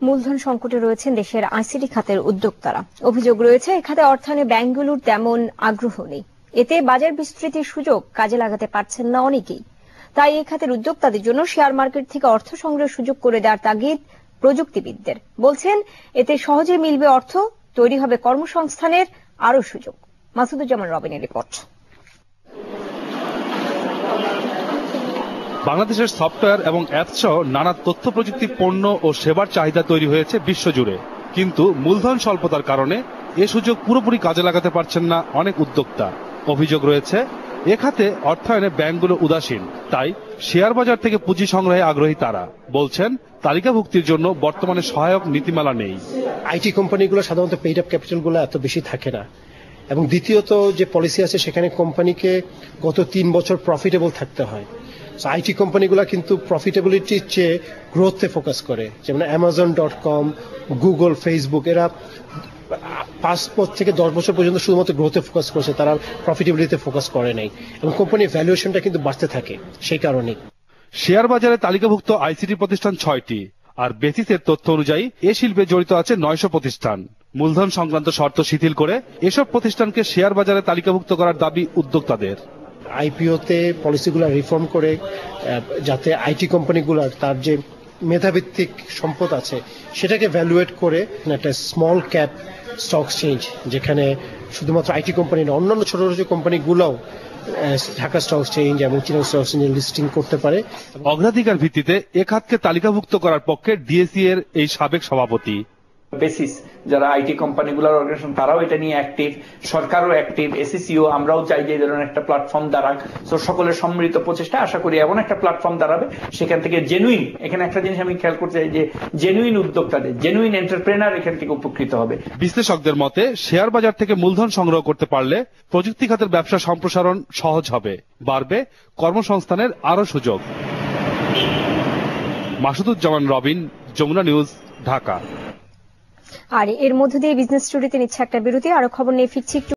মূলধন সংকটে রয়েছেন দেশের আইসিটি খাতের উদ্যোক্তারা। অভিযোগ রয়েছে এ খাতে অর্থায়নে ব্যাংকগুলোর তেমন আগ্রহ নেই। এতে বাজার বিস্তৃতির সুযোগ কাজে লাগাতে পারছেন না অনেকেই। তাই এ খাতের উদ্যোক্তাদের জন্য শেয়ার মার্কেট থেকে অর্থ সংগ্রহের সুযোগ করে দেওয়ার তাগিদ প্রযুক্তিবিদদের। বলছেন এতে সহজে মিলবে অর্থ, তৈরি হবে কর্মসংস্থানের আরও সুযোগ। মাসুদুজ্জামান রবিনের রিপোর্ট। বাংলাদেশের সফটওয়্যার এবং অ্যাপস সহ নানা তথ্য প্রযুক্তি পণ্য ও সেবার চাহিদা তৈরি হয়েছে বিশ্বজুড়ে, কিন্তু মূলধন স্বল্পতার কারণে এ সুযোগ পুরোপুরি কাজে লাগাতে পারছেন না অনেক উদ্যোক্তা। অভিযোগ রয়েছে এ খাতে অর্থায়নে ব্যাংকগুলো উদাসীন, তাই শেয়ার বাজার থেকে পুঁজি সংগ্রহে আগ্রহী তারা। বলছেন তালিকাভুক্তির জন্য বর্তমানে সহায়ক নীতিমালা নেই। আইটি কোম্পানিগুলো সাধারণত পেইড আপ ক্যাপিটালগুলো এত বেশি থাকে না, এবং দ্বিতীয়ত যে পলিসি আছে সেখানে কোম্পানিকে গত 3 বছর প্রফিটেবল থাকতে হয়। আইটি কোম্পানিগুলো কিন্তু প্রফিটেবিলিটির চেয়ে গ্রোথে ফোকাস করে, যেমন Amazon.com, গুগল, ফেসবুক, এরা 5 থেকে 10 বছর পর্যন্ত শুধুমাত্র গ্রোথে ফোকাস করেছে, তারা প্রফিটেবিলিটিতে ফোকাস করে নাই, এবং কোম্পানির ভ্যালুয়েশনটা কিন্তু বাড়তে থাকে সেই কারণেই। শেয়ার বাজারে তালিকাভুক্ত আইসিটি প্রতিষ্ঠান 6টি, আর বেসিসের তথ্য অনুযায়ী এ শিল্পে জড়িত আছে 900 প্রতিষ্ঠান। মূলধন সংক্রান্ত শর্ত শিথিল করে এসব প্রতিষ্ঠানকে শেয়ার বাজারে তালিকাভুক্ত করার দাবি উদ্যোক্তাদের। আইপিওতে পলিসিগুলো রিফর্ম করে যাতে আইটি কোম্পানিগুলোর তার যে মেধাভিত্তিক সম্পদ আছে সেটাকে ভ্যালুয়েট করে একটা স্মল ক্যাপ স্টক এক্সচেঞ্জ, যেখানে শুধুমাত্র আইটি কোম্পানি না, অন্যান্য ছোট ছোট কোম্পানিগুলোও ঢাকা স্টক এক্সচেঞ্জ এবং চিটাগং স্টক এক্সচেঞ্জে লিস্টিং করতে পারে। অগ্রাধিকার ভিত্তিতে এ খাতকে তালিকাভুক্ত করার পক্ষে ডিএসই এর এই সাবেক সভাপতি। বেসিস যারা আইটি কোম্পানিগুলোর অর্গানাইজেশন, তারাও এটা নিয়ে অ্যাক্টিভ, সরকারও অ্যাক্টিভ, এসিসিও, আমরাও চাই যে এই ধরনের একটা প্ল্যাটফর্ম দাঁড়াক। তো সকলের সম্মিলিত প্রচেষ্টা আশা করি এমন একটা প্ল্যাটফর্ম দাঁড়াবে, সেখান থেকে জেনুইন, এখানে একটা জিনিস আমি খেয়াল করতে চাই যে জেনুইন উদ্যোক্তাদের, জেনুইন এন্টারপ্রেনার এখান থেকে উপকৃত হবে। বিশ্লেষকদের মতে শেয়ার বাজার থেকে মূলধন সংগ্রহ করতে পারলে প্রযুক্তি খাতের ব্যবসা সম্প্রসারণ সহজ হবে, বাড়বে কর্মসংস্থানের আরও সুযোগ। মাসুদুজ্জামান রবিন, যমুনা নিউজ, ঢাকা। আর এর মধ্য দিয়ে বিজনেস স্টোরিতে নিচ্ছে একটা বিরতি। আরো খবর নিয়ে ফিরছি।